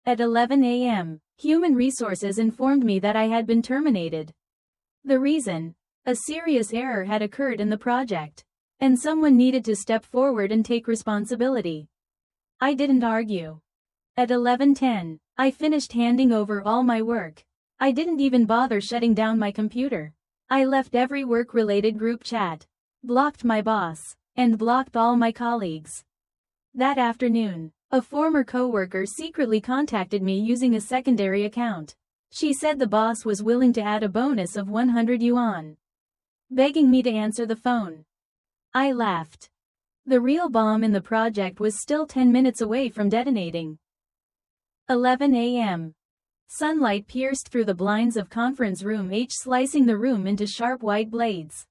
At 11 a.m., Human Resources informed me that I had been terminated. The reason? A serious error had occurred in the project, and someone needed to step forward and take responsibility. I didn't argue. At 11:10, I finished handing over all my work. I didn't even bother shutting down my computer. I left every work-related group chat, blocked my boss, and blocked all my colleagues. That afternoon, a former coworker secretly contacted me using a secondary account. She said the boss was willing to add a bonus of 100 yuan, begging me to answer the phone. I laughed. The real bomb in the project was still 10 minutes away from detonating. 11 a.m. Sunlight pierced through the blinds of conference room H, slicing the room into sharp white blades.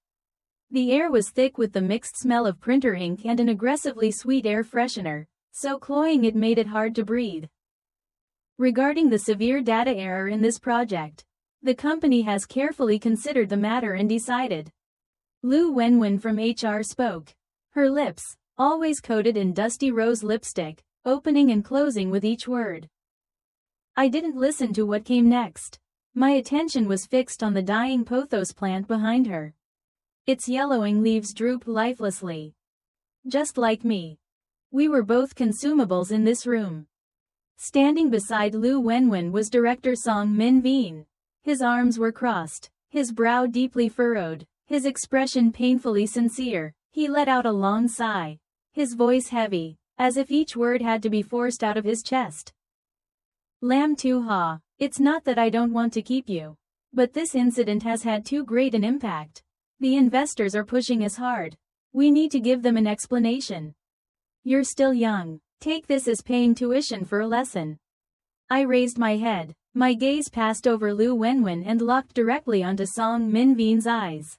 The air was thick with the mixed smell of printer ink and an aggressively sweet air freshener, so cloying it made it hard to breathe. Regarding the severe data error in this project, the company has carefully considered the matter and decided. Lu Wenwen from HR spoke. Her lips, always coated in dusty rose lipstick, opening and closing with each word. I didn't listen to what came next. My attention was fixed on the dying pothos plant behind her. Its yellowing leaves drooped lifelessly. Just like me. We were both consumables in this room. Standing beside Lu Wenwen was Director Song Min Veen. His arms were crossed, his brow deeply furrowed, his expression painfully sincere. He let out a long sigh, his voice heavy, as if each word had to be forced out of his chest. Lam Tu Ha, it's not that I don't want to keep you, but this incident has had too great an impact. The investors are pushing us hard. We need to give them an explanation. You're still young. Take this as paying tuition for a lesson. I raised my head. My gaze passed over Lu Wenwen and locked directly onto Song Min Veen's eyes.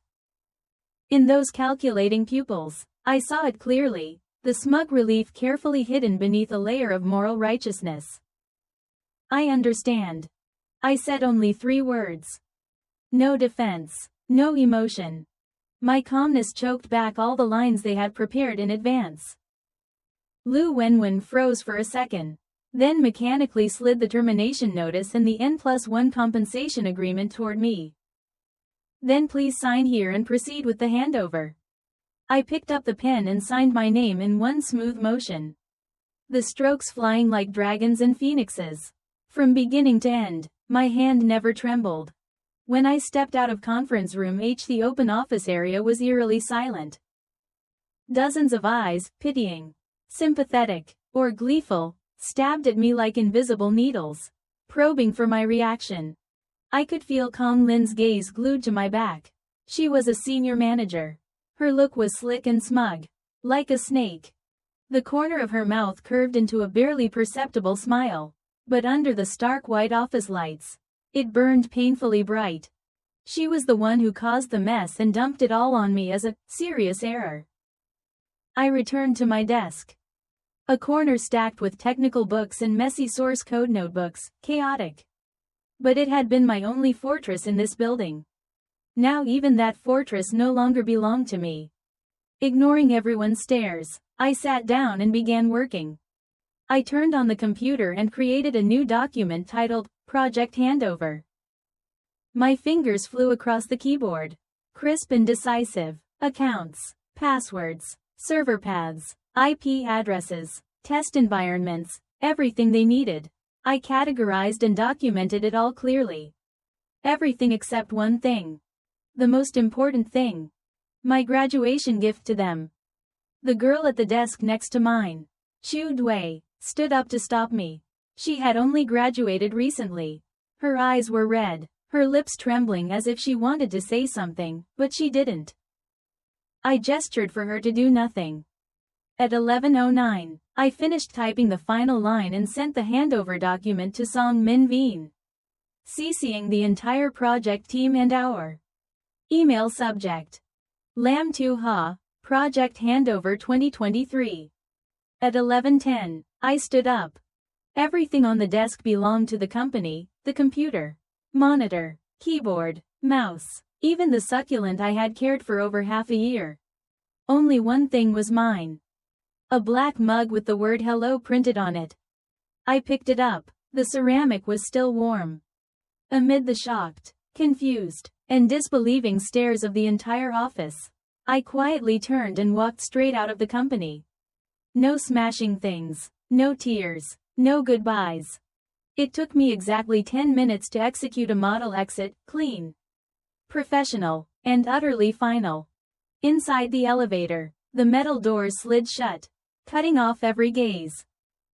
In those calculating pupils, I saw it clearly, the smug relief carefully hidden beneath a layer of moral righteousness. I understand. I said only 3 words. No defense, no emotion. My calmness choked back all the lines they had prepared in advance. Lu Wenwen froze for a second, then mechanically slid the termination notice and the N+1 compensation agreement toward me. Then please sign here and proceed with the handover. I picked up the pen and signed my name in one smooth motion. The strokes flying like dragons and phoenixes. From beginning to end, my hand never trembled. When I stepped out of conference room H, the open office area was eerily silent. Dozens of eyes, pitying, sympathetic, or gleeful, stabbed at me like invisible needles, probing for my reaction. I could feel Kong Lin's gaze glued to my back. She was a senior manager. Her look was slick and smug, like a snake. The corner of her mouth curved into a barely perceptible smile, but under the stark white office lights, it burned painfully bright. She was the one who caused the mess and dumped it all on me as a serious error. I returned to my desk. A corner stacked with technical books and messy source code notebooks, chaotic. But it had been my only fortress in this building. Now even that fortress no longer belonged to me. Ignoring everyone's stares, I sat down and began working. I turned on the computer and created a new document titled, Project Handover. My fingers flew across the keyboard. Crisp and decisive. Accounts, passwords, server paths, IP addresses, test environments, everything they needed. I categorized and documented it all clearly. Everything except one thing. The most important thing. My graduation gift to them. The girl at the desk next to mine, Chu Dui, stood up to stop me. She had only graduated recently. Her eyes were red, her lips trembling as if she wanted to say something, but she didn't. I gestured for her to do nothing. At 11:09, I finished typing the final line and sent the handover document to Song Min Veen, CCing the entire project team and our email subject. Lam Tu Ha, Project Handover 2023. At 11:10, I stood up. Everything on the desk belonged to the company, the computer, monitor, keyboard, mouse, even the succulent I had cared for over half a year. Only one thing was mine. A black mug with the word hello printed on it. I picked it up, The ceramic was still warm. Amid the shocked, confused, and disbelieving stares of the entire office, I quietly turned and walked straight out of the company. No smashing things, no tears, no goodbyes. It took me exactly 10 minutes to execute a model exit, clean, professional, and utterly final. Inside the elevator, the metal doors slid shut, cutting off every gaze.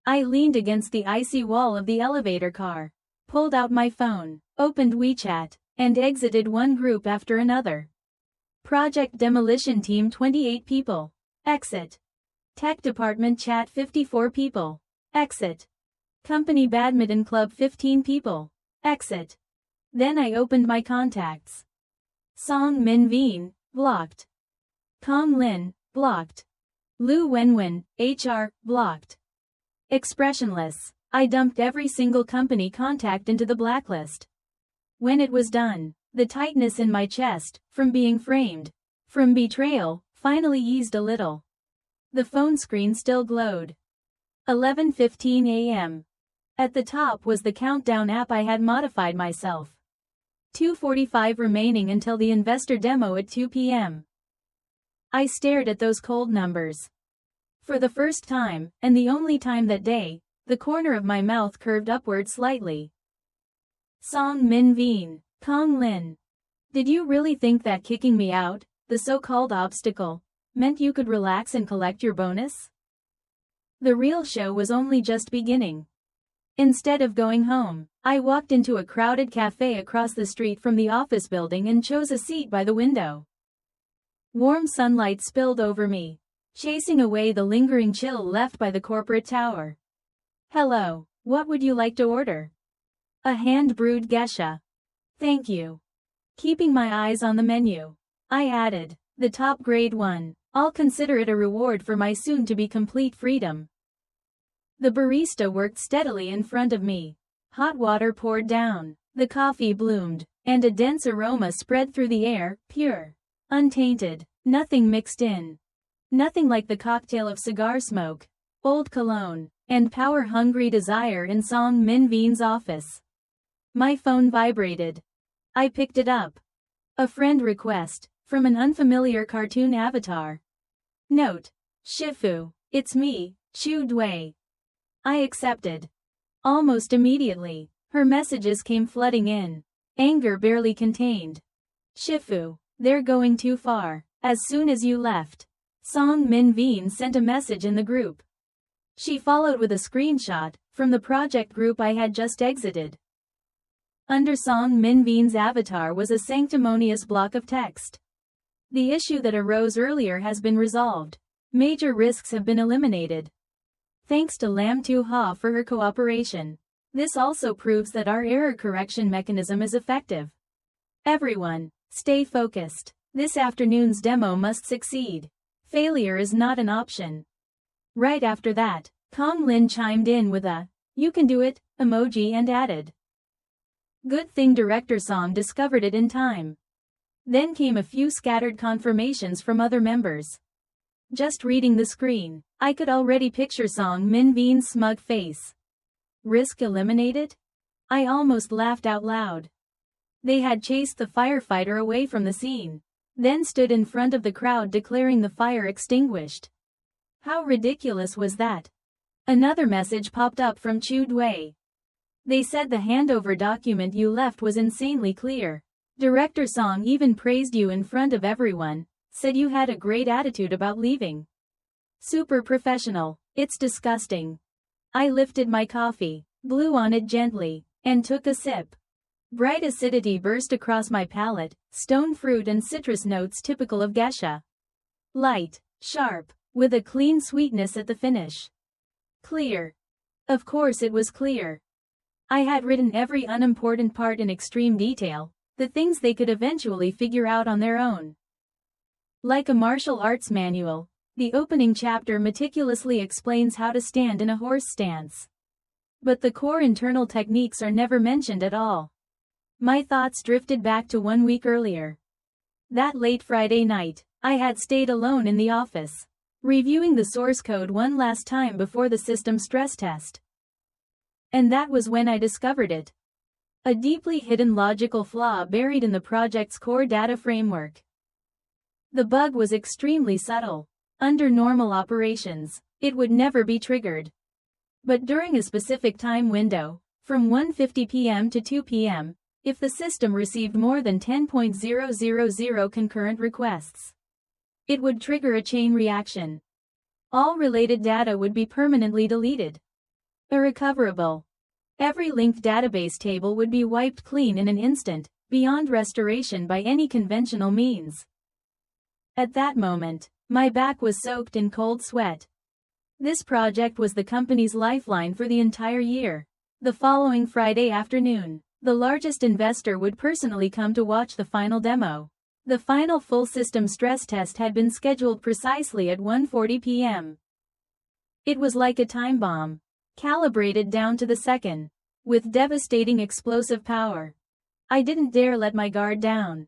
I leaned against the icy wall of the elevator car, pulled out my phone, opened WeChat, and exited one group after another. Project Demolition Team 28 people. Exit. Tech Department Chat 54 people. Exit. Company Badminton Club 15 people. Exit. Then I opened my contacts. Song Min Veen, blocked. Kong Lin, blocked. Lu Wenwen, HR, blocked. Expressionless, I dumped every single company contact into the blacklist. When it was done, the tightness in my chest, from being framed, from betrayal, finally eased a little. The phone screen still glowed. 11:15 a.m. At the top was the countdown app I had modified myself. 2:45 remaining until the investor demo at 2 p.m. I stared at those cold numbers. For the first time, and the only time that day, the corner of my mouth curved upward slightly. Song Min Veen, Kong Lin. Did you really think that kicking me out, the so-called obstacle, meant you could relax and collect your bonus? The real show was only just beginning. Instead of going home, I walked into a crowded cafe across the street from the office building and chose a seat by the window. Warm sunlight spilled over me, chasing away the lingering chill left by the corporate tower. Hello, what would you like to order? A hand-brewed geisha. Thank you. Keeping my eyes on the menu, I added, the top grade one. I'll consider it a reward for my soon-to-be complete freedom. The barista worked steadily in front of me. Hot water poured down, the coffee bloomed, and a dense aroma spread through the air, pure, untainted, nothing mixed in. Nothing like the cocktail of cigar smoke, old cologne, and power-hungry desire in Song Min Veen's office. My phone vibrated. I picked it up. A friend request, from an unfamiliar cartoon avatar. Note: Shifu, it's me, Chu Dui. I accepted. Almost immediately, her messages came flooding in. Anger barely contained. Shifu, they're going too far. As soon as you left, Song Min Veen sent a message in the group. She followed with a screenshot, from the project group I had just exited. Under Song Min Veen's avatar was a sanctimonious block of text. The issue that arose earlier has been resolved. Major risks have been eliminated. Thanks to Lam Tu Ha for her cooperation. This also proves that our error correction mechanism is effective. Everyone, stay focused. This afternoon's demo must succeed. Failure is not an option. Right after that, Kong Lin chimed in with a, "You can do it," emoji and added. Good thing Director Song discovered it in time. Then came a few scattered confirmations from other members. Just reading the screen, I could already picture Song Min Veen's smug face. Risk eliminated? I almost laughed out loud. They had chased the firefighter away from the scene, then stood in front of the crowd declaring the fire extinguished. How ridiculous was that? Another message popped up from Chu Dui. They said the handover document you left was insanely clear. Director Song even praised you in front of everyone, said you had a great attitude about leaving. Super professional. It's disgusting. I lifted my coffee, blew on it gently, and took a sip. Bright acidity burst across my palate, stone fruit and citrus notes typical of geisha. Light, sharp, with a clean sweetness at the finish. Clear. Of course it was clear. I had written every unimportant part in extreme detail, the things they could eventually figure out on their own. Like a martial arts manual, the opening chapter meticulously explains how to stand in a horse stance. But the core internal techniques are never mentioned at all. My thoughts drifted back to 1 week earlier. That late Friday night, I had stayed alone in the office, reviewing the source code one last time before the system stress test. And that was when I discovered it. A deeply hidden logical flaw buried in the project's core data framework. The bug was extremely subtle. Under normal operations, it would never be triggered. But during a specific time window, from 1:50 p.m. to 2 p.m., if the system received more than 10.000 concurrent requests, it would trigger a chain reaction. All related data would be permanently deleted. Irrecoverable. Every linked database table would be wiped clean in an instant, beyond restoration by any conventional means. At that moment, my back was soaked in cold sweat. This project was the company's lifeline for the entire year. The following Friday afternoon, the largest investor would personally come to watch the final demo. The final full system stress test had been scheduled precisely at 1:40 p.m. It was like a time bomb, calibrated down to the second, with devastating explosive power. I didn't dare let my guard down.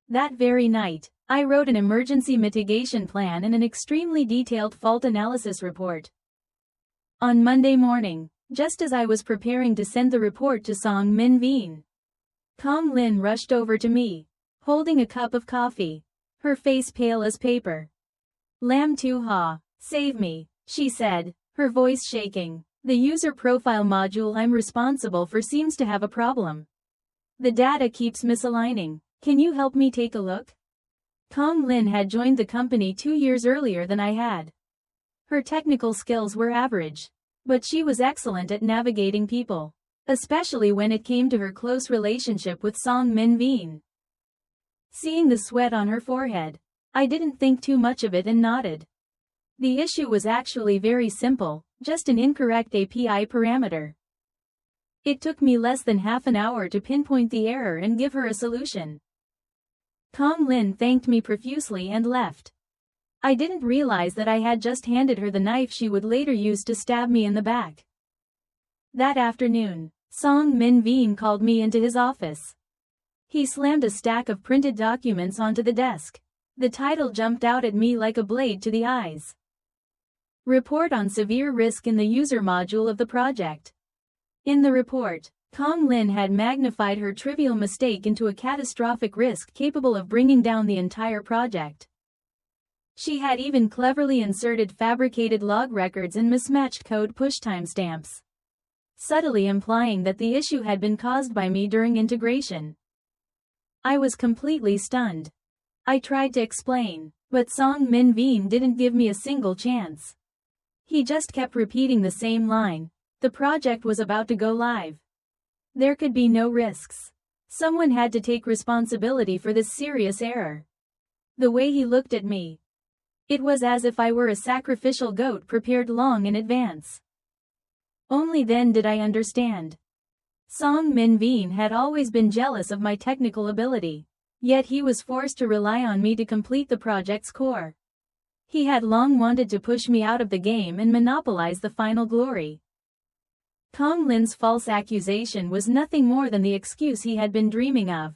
That very night, I wrote an emergency mitigation plan and an extremely detailed fault analysis report. On Monday morning, just as I was preparing to send the report to Song Min Veen, Kong Lin rushed over to me, holding a cup of coffee, her face pale as paper. "Lam Tu Ha, save me," she said, her voice shaking. "The user profile module I'm responsible for seems to have a problem. The data keeps misaligning. Can you help me take a look?" Kong Lin had joined the company 2 years earlier than I had. Her technical skills were average, but she was excellent at navigating people, especially when it came to her close relationship with Song Min Veen. Seeing the sweat on her forehead, I didn't think too much of it and nodded. The issue was actually very simple, just an incorrect API parameter. It took me less than half an hour to pinpoint the error and give her a solution. Kong Lin thanked me profusely and left. I didn't realize that I had just handed her the knife she would later use to stab me in the back. That afternoon, Song Min Veen called me into his office. He slammed a stack of printed documents onto the desk. The title jumped out at me like a blade to the eyes. Report on severe risk in the user module of the project. In the report, Kong Lin had magnified her trivial mistake into a catastrophic risk capable of bringing down the entire project. She had even cleverly inserted fabricated log records and mismatched code push timestamps, subtly implying that the issue had been caused by me during integration. I was completely stunned. I tried to explain, but Song Min Veen didn't give me a single chance. He just kept repeating the same line. The project was about to go live. There could be no risks. Someone had to take responsibility for this serious error. The way he looked at me, it was as if I were a sacrificial goat prepared long in advance. Only then did I understand. Song Min Veen had always been jealous of my technical ability, yet he was forced to rely on me to complete the project's core. He had long wanted to push me out of the game and monopolize the final glory. Kong Lin's false accusation was nothing more than the excuse he had been dreaming of.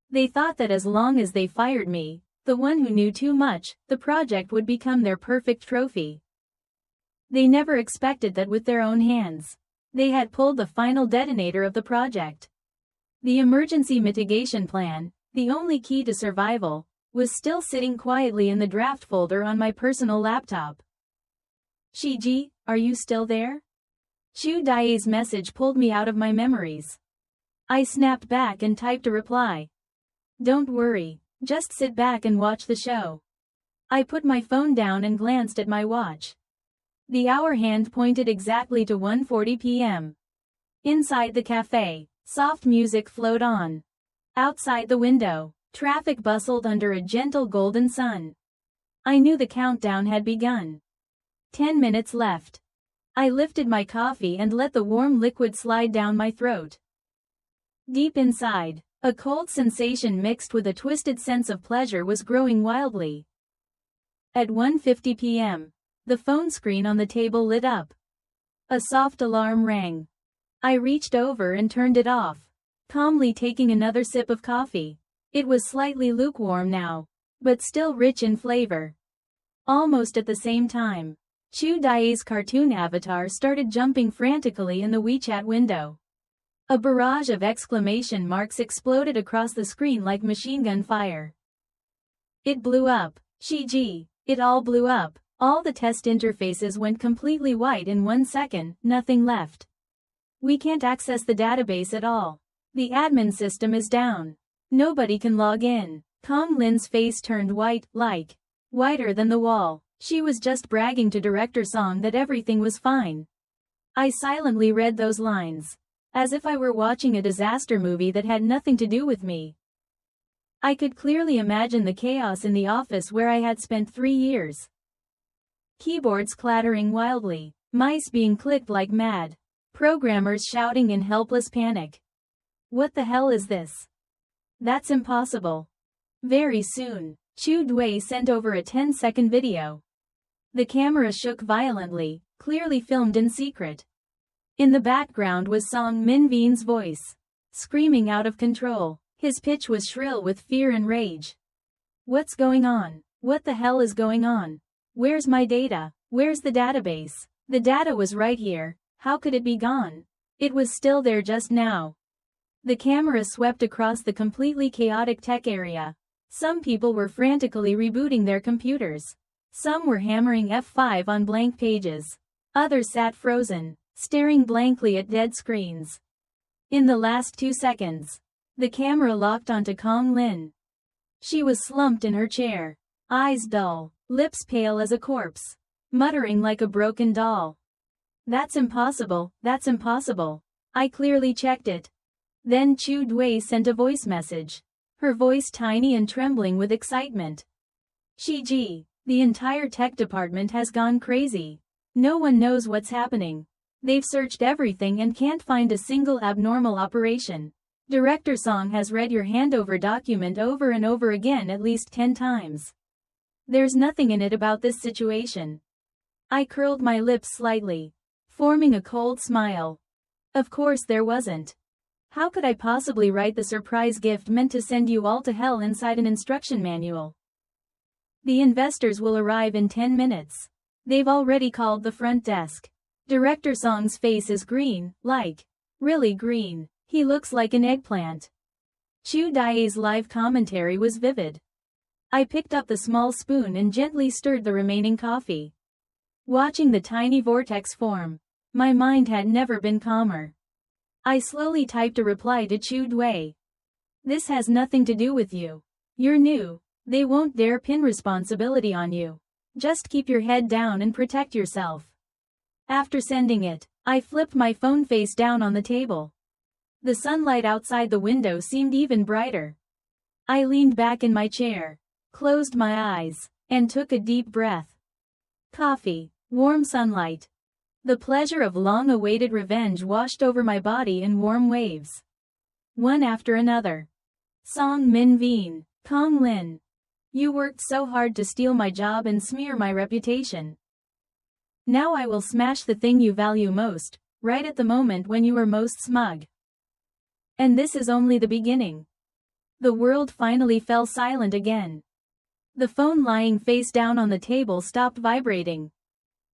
They thought that as long as they fired me, the one who knew too much, the project would become their perfect trophy. They never expected that with their own hands, they had pulled the final detonator of the project. The emergency mitigation plan, the only key to survival, was still sitting quietly in the draft folder on my personal laptop. "Shiji, are you still there?" Chu Dai's message pulled me out of my memories. I snapped back and typed a reply. "Don't worry, just sit back and watch the show." I put my phone down and glanced at my watch. The hour hand pointed exactly to 1:40 p.m. Inside the cafe, soft music flowed on. Outside the window, traffic bustled under a gentle golden sun. I knew the countdown had begun. 10 minutes left. I lifted my coffee and let the warm liquid slide down my throat. Deep inside, a cold sensation mixed with a twisted sense of pleasure was growing wildly. At 1:50 p.m., the phone screen on the table lit up. A soft alarm rang. I reached over and turned it off, calmly taking another sip of coffee. It was slightly lukewarm now, but still rich in flavor. Almost at the same time, Chu Dae's cartoon avatar started jumping frantically in the WeChat window. A barrage of exclamation marks exploded across the screen like machine gun fire. It blew up. Shiji. It all blew up. All the test interfaces went completely white in 1 second, nothing left. We can't access the database at all. The admin system is down. Nobody can log in. Kong Lin's face turned white, like whiter than the wall. She was just bragging to Director Song that everything was fine. I silently read those lines, as if I were watching a disaster movie that had nothing to do with me. I could clearly imagine the chaos in the office where I had spent 3 years. Keyboards clattering wildly, mice being clicked like mad, programmers shouting in helpless panic. What the hell is this? That's impossible. Very soon, Chu Dui sent over a 10-second video. The camera shook violently, clearly filmed in secret. In the background was Song Min-vin's voice, screaming out of control. His pitch was shrill with fear and rage. What's going on? What the hell is going on? Where's my data? Where's the database? The data was right here. How could it be gone? It was still there just now. The camera swept across the completely chaotic tech area. Some people were frantically rebooting their computers. Some were hammering F5 on blank pages. Others sat frozen, staring blankly at dead screens. In the last 2 seconds, the camera locked onto Kong Lin. She was slumped in her chair, eyes dull, lips pale as a corpse, muttering like a broken doll. That's impossible, that's impossible. I clearly checked it. Then Chu Dui sent a voice message, her voice tiny and trembling with excitement. Shiji, the entire tech department has gone crazy. No one knows what's happening. They've searched everything and can't find a single abnormal operation. Director Song has read your handover document over and over again at least 10 times. There's nothing in it about this situation. I curled my lips slightly, forming a cold smile. Of course there wasn't. How could I possibly write the surprise gift meant to send you all to hell inside an instruction manual? The investors will arrive in 10 minutes. They've already called the front desk. Director Song's face is green, like, really green. He looks like an eggplant. Chu Dae's live commentary was vivid. I picked up the small spoon and gently stirred the remaining coffee. Watching the tiny vortex form, my mind had never been calmer. I slowly typed a reply to Chu Dui. This has nothing to do with you. You're new. They won't dare pin responsibility on you. Just keep your head down and protect yourself. After sending it, I flipped my phone face down on the table. The sunlight outside the window seemed even brighter. I leaned back in my chair, closed my eyes, and took a deep breath. Coffee, warm sunlight. The pleasure of long-awaited revenge washed over my body in warm waves. One after another. Song Min-vin, Kong Lin. You worked so hard to steal my job and smear my reputation. Now I will smash the thing you value most, right at the moment when you are most smug. And this is only the beginning. The world finally fell silent again. The phone lying face down on the table stopped vibrating.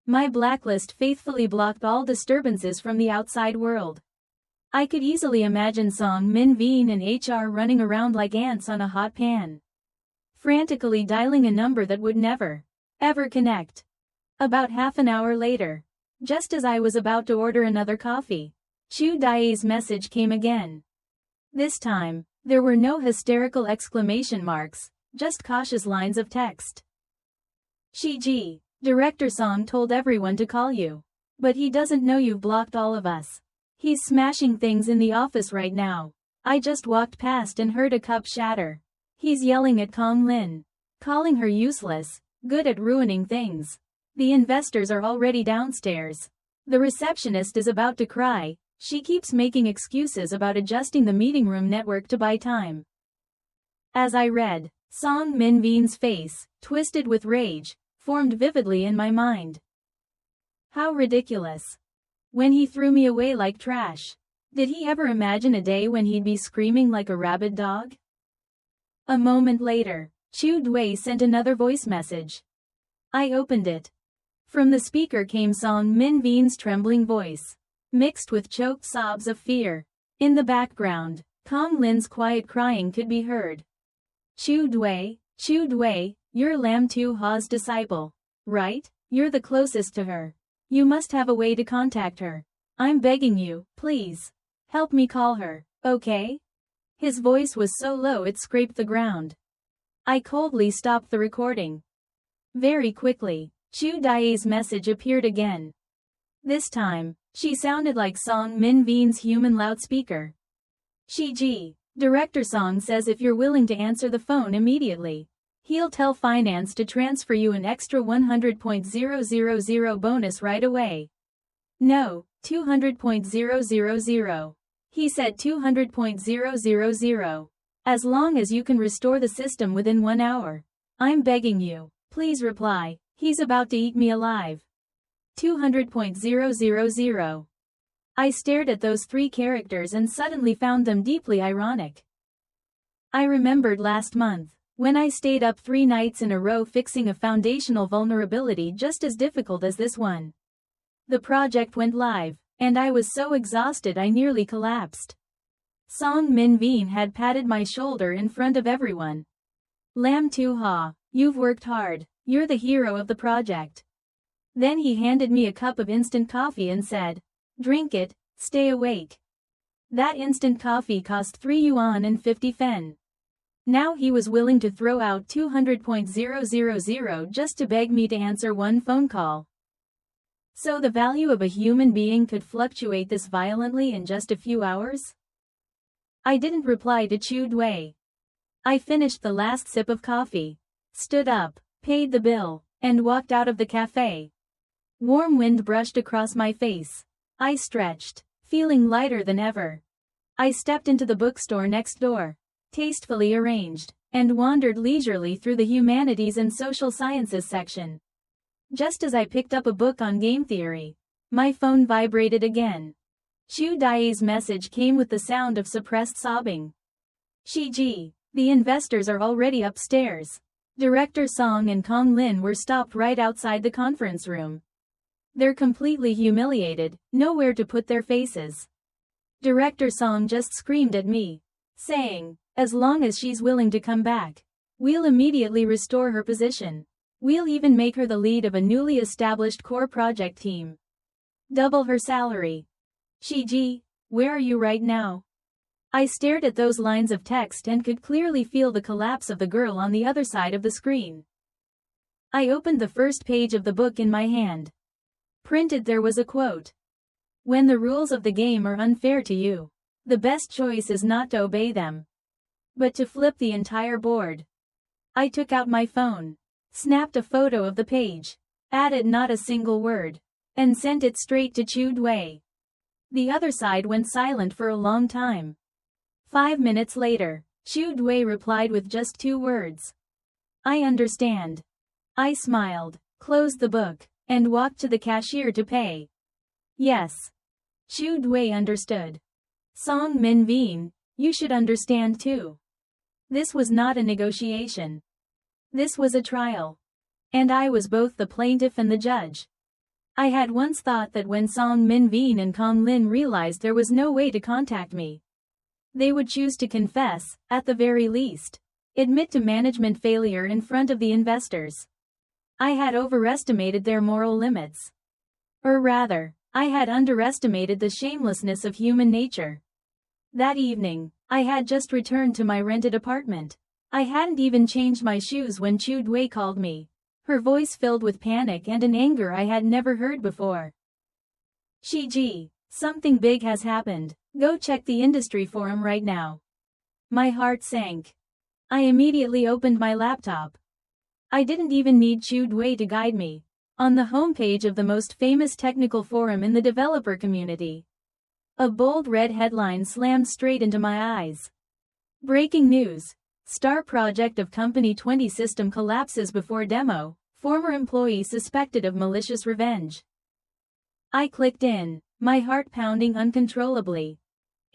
My blacklist faithfully blocked all disturbances from the outside world. I could easily imagine Song Min-vin and HR running around like ants on a hot pan, frantically dialing a number that would never, ever connect. About half an hour later, just as I was about to order another coffee, Chu Dae's message came again. This time, there were no hysterical exclamation marks, just cautious lines of text. Shiji, Director Song told everyone to call you. But he doesn't know you've blocked all of us. He's smashing things in the office right now. I just walked past and heard a cup shatter. He's yelling at Kong Lin, calling her useless, good at ruining things. The investors are already downstairs. The receptionist is about to cry. She keeps making excuses about adjusting the meeting room network to buy time. As I read, Song Min-vin's face, twisted with rage, formed vividly in my mind. How ridiculous. When he threw me away like trash. Did he ever imagine a day when he'd be screaming like a rabid dog? A moment later, Chu Dui sent another voice message. I opened it. From the speaker came Song Min Veen's trembling voice, mixed with choked sobs of fear. In the background, Kong Lin's quiet crying could be heard. Chu Dui, you're Lam Tu Ha's disciple, right? You're the closest to her. You must have a way to contact her. I'm begging you, please. Help me call her, okay? His voice was so low it scraped the ground. I coldly stopped the recording. Very quickly, Chu Dai's message appeared again. This time, she sounded like Song Min Veen's human loudspeaker. Shiji, Director Song says if you're willing to answer the phone immediately, he'll tell finance to transfer you an extra 100.000 bonus right away. No, 200.000. He said 200.000. As long as you can restore the system within 1 hour. I'm begging you, please reply. He's about to eat me alive. 200.000. I stared at those 3 characters and suddenly found them deeply ironic. I remembered last month, when I stayed up 3 nights in a row fixing a foundational vulnerability just as difficult as this one. The project went live, and I was so exhausted I nearly collapsed. Song Min Veen had patted my shoulder in front of everyone. Lam Tu Ha, you've worked hard. You're the hero of the project. Then he handed me a cup of instant coffee and said, drink it, stay awake. That instant coffee cost 3 yuan and 50 fen. Now he was willing to throw out 200.000 just to beg me to answer 1 phone call. So the value of a human being could fluctuate this violently in just a few hours? I didn't reply to Chu Dui. I finished the last sip of coffee, stood up, paid the bill, and walked out of the cafe. Warm wind brushed across my face. I stretched, feeling lighter than ever. I stepped into the bookstore next door, tastefully arranged, and wandered leisurely through the humanities and social sciences section. Just as I picked up a book on game theory, my phone vibrated again. Chu Dai's message came with the sound of suppressed sobbing. Shiji, the investors are already upstairs. Director Song and Kong Lin were stopped right outside the conference room. They're completely humiliated, nowhere to put their faces. Director Song just screamed at me, saying, as long as she's willing to come back, we'll immediately restore her position. We'll even make her the lead of a newly established core project team. Double her salary. Shiji, where are you right now? I stared at those lines of text and could clearly feel the collapse of the girl on the other side of the screen. I opened the first page of the book in my hand. Printed there was a quote. When the rules of the game are unfair to you, the best choice is not to obey them, but to flip the entire board. I took out my phone, snapped a photo of the page, added not a single word, and sent it straight to Chu Dui. The other side went silent for a long time. 5 minutes later, Chu Dui replied with just 2 words. I understand. I smiled, closed the book, and walked to the cashier to pay. Yes. Chu Dui understood. Song Min Veen, you should understand too. This was not a negotiation. This was a trial. And I was both the plaintiff and the judge. I had once thought that when Song Min Veen and Kong Lin realized there was no way to contact me, they would choose to confess, at the very least, admit to management failure in front of the investors. I had overestimated their moral limits. Or rather, I had underestimated the shamelessness of human nature. That evening, I had just returned to my rented apartment. I hadn't even changed my shoes when Chu Dui called me, her voice filled with panic and an anger I had never heard before. Shiji, something big has happened. Go check the industry forum right now. My heart sank. I immediately opened my laptop. I didn't even need Chu Dui to guide me. On the homepage of the most famous technical forum in the developer community, a bold red headline slammed straight into my eyes. Breaking news. Star project of Company 20 system collapses before demo. Former employee suspected of malicious revenge. I clicked in, my heart pounding uncontrollably.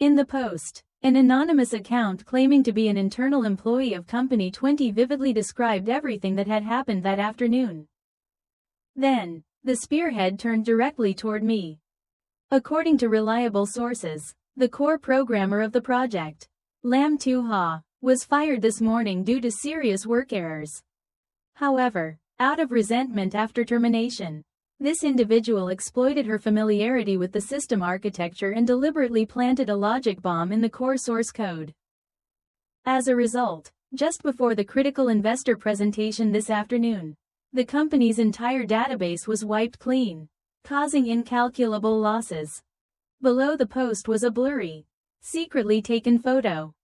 In the post, an anonymous account claiming to be an internal employee of Company 20 vividly described everything that had happened that afternoon. Then, The spearhead turned directly toward me. According to reliable sources, the core programmer of the project, Lam Tu-ha, was fired this morning due to serious work errors. However, out of resentment after termination, this individual exploited her familiarity with the system architecture and deliberately planted a logic bomb in the core source code. As a result, just before the critical investor presentation this afternoon, the company's entire database was wiped clean, causing incalculable losses. Below the post was a blurry, secretly taken photo.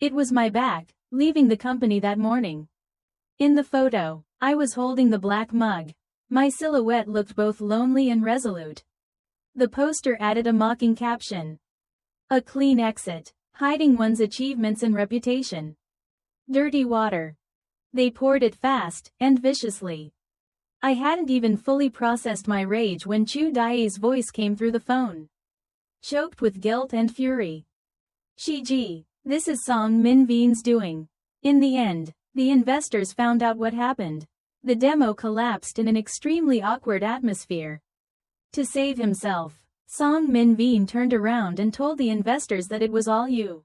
It was my back, leaving the company that morning. In the photo, I was holding the black mug. My silhouette looked both lonely and resolute. The poster added a mocking caption. A clean exit, hiding one's achievements and reputation. Dirty water. They poured it fast and viciously. I hadn't even fully processed my rage when Chu Dai's voice came through the phone. Choked with guilt and fury. Shiji, this is Song Min Veen's doing. In the end, the investors found out what happened. The demo collapsed in an extremely awkward atmosphere. To save himself, Song Min Veen turned around and told the investors that it was all you.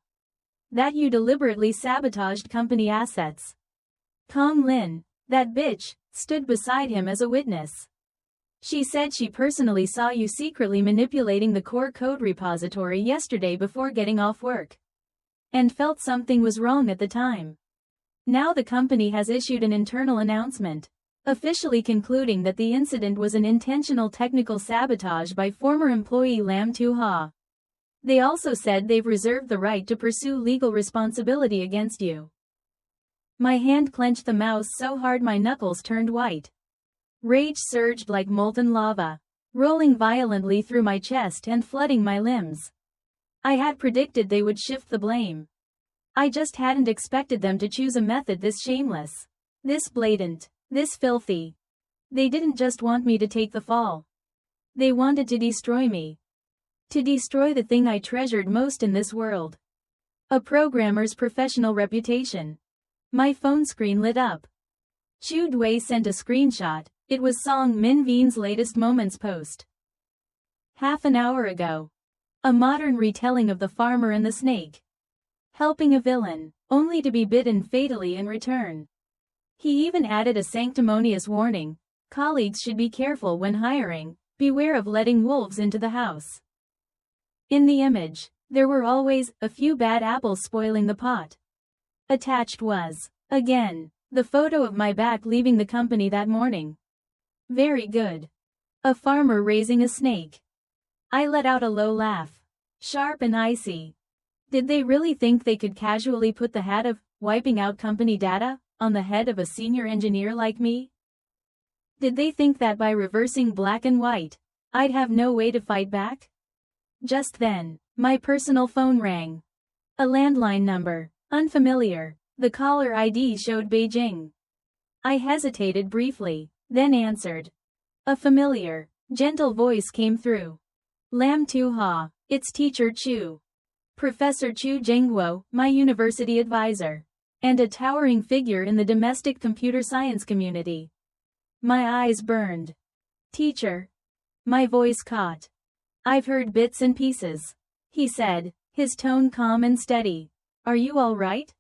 That you deliberately sabotaged company assets. Kong Lin, that bitch, stood beside him as a witness. She said she personally saw you secretly manipulating the core code repository yesterday before getting off work. And felt something was wrong at the time. Now the company has issued an internal announcement, officially concluding that the incident was an intentional technical sabotage by former employee Lam Tu-ha. They also said they've reserved the right to pursue legal responsibility against you. My hand clenched the mouse so hard my knuckles turned white. Rage surged like molten lava, rolling violently through my chest and flooding my limbs. I had predicted they would shift the blame. I just hadn't expected them to choose a method this shameless, this blatant, this filthy. They didn't just want me to take the fall. They wanted to destroy me. To destroy the thing I treasured most in this world. A programmer's professional reputation. My phone screen lit up. Chu Dui sent a screenshot. It was Song Min Veen's latest moments post. Half an hour ago. A modern retelling of The Farmer and the Snake. Helping a villain, only to be bitten fatally in return. He even added a sanctimonious warning. Colleagues should be careful when hiring, beware of letting wolves into the house. In the image, there were always a few bad apples spoiling the pot. Attached was, again, the photo of my back leaving the company that morning. Very good. A farmer raising a snake. I let out a low laugh. Sharp and icy. Did they really think they could casually put the hat of wiping out company data on the head of a senior engineer like me? Did they think that by reversing black and white, I'd have no way to fight back? Just then, my personal phone rang. A landline number, unfamiliar. The caller ID showed Beijing. I hesitated briefly, then answered. A familiar, gentle voice came through. Lam Tu-ha, it's Teacher Chu. Professor Chu Jingguo, my university advisor. And a towering figure in the domestic computer science community. My eyes burned. Teacher. My voice caught. I've heard bits and pieces. He said, his tone calm and steady. Are you all right?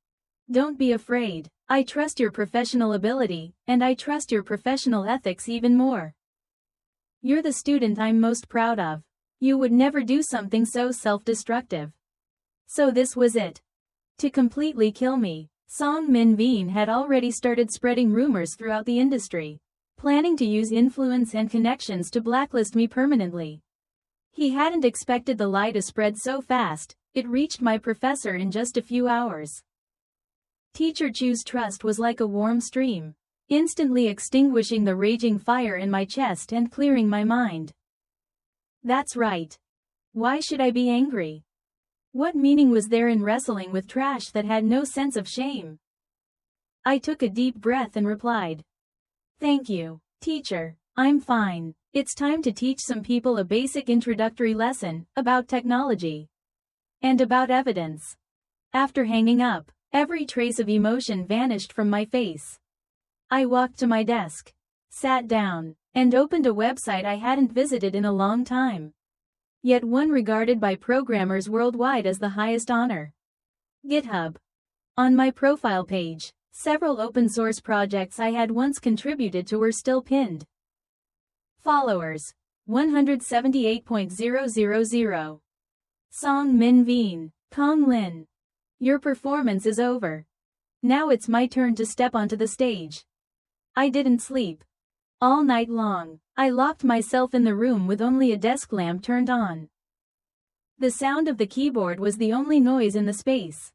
Don't be afraid. I trust your professional ability, and I trust your professional ethics even more. You're the student I'm most proud of. You would never do something so self-destructive. So this was it. To completely kill me, Song Min Veen had already started spreading rumors throughout the industry, planning to use influence and connections to blacklist me permanently. He hadn't expected the lie to spread so fast. It reached my professor in just a few hours. Teacher Chu's trust was like a warm stream, instantly extinguishing the raging fire in my chest and clearing my mind. That's right. Why should I be angry? What meaning was there in wrestling with trash that had no sense of shame? I took a deep breath and replied. Thank you, teacher. I'm fine. It's time to teach some people a basic introductory lesson about technology. And about evidence. After hanging up, every trace of emotion vanished from my face. I walked to my desk. Sat down. and opened a website I hadn't visited in a long time. Yet one regarded by programmers worldwide as the highest honor. GitHub. On my profile page, several open-source projects I had once contributed to were still pinned. Followers: 178,000. Song Min Veen, Kong Lin. Your performance is over. Now it's my turn to step onto the stage. I didn't sleep. All night long, I locked myself in the room with only a desk lamp turned on. The sound of the keyboard was the only noise in the space.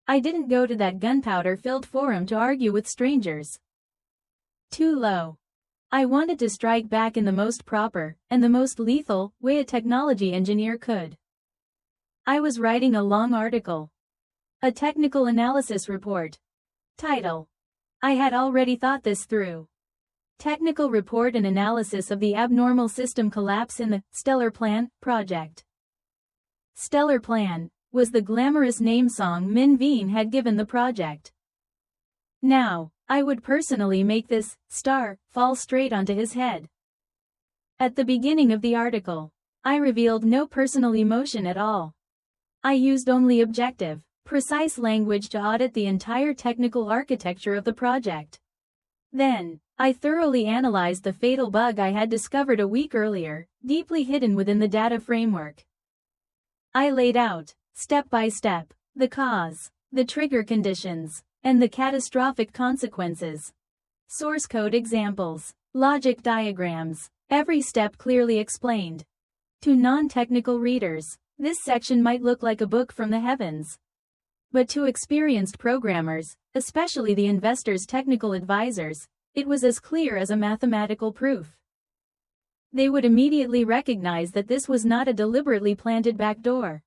I didn't go to that gunpowder-filled forum to argue with strangers. Too low. I wanted to strike back in the most proper, and the most lethal, way a technology engineer could. I was writing a long article. A technical analysis report. Title: I had already thought this through. Technical report and analysis of the abnormal system collapse in the Stellar Plan project. Stellar Plan was the glamorous name song Min Veen had given the project. Now, I would personally make this star fall straight onto his head. At the beginning of the article, I revealed no personal emotion at all. I used only objective, precise language to audit the entire technical architecture of the project. Then, I thoroughly analyzed the fatal bug I had discovered a week earlier, deeply hidden within the data framework. I laid out, step by step, the cause, the trigger conditions, and the catastrophic consequences. Source code examples, logic diagrams, every step clearly explained. To non-technical readers, this section might look like a book from the heavens. But to experienced programmers, especially the investor's technical advisors, it was as clear as a mathematical proof. They would immediately recognize that this was not a deliberately planted backdoor.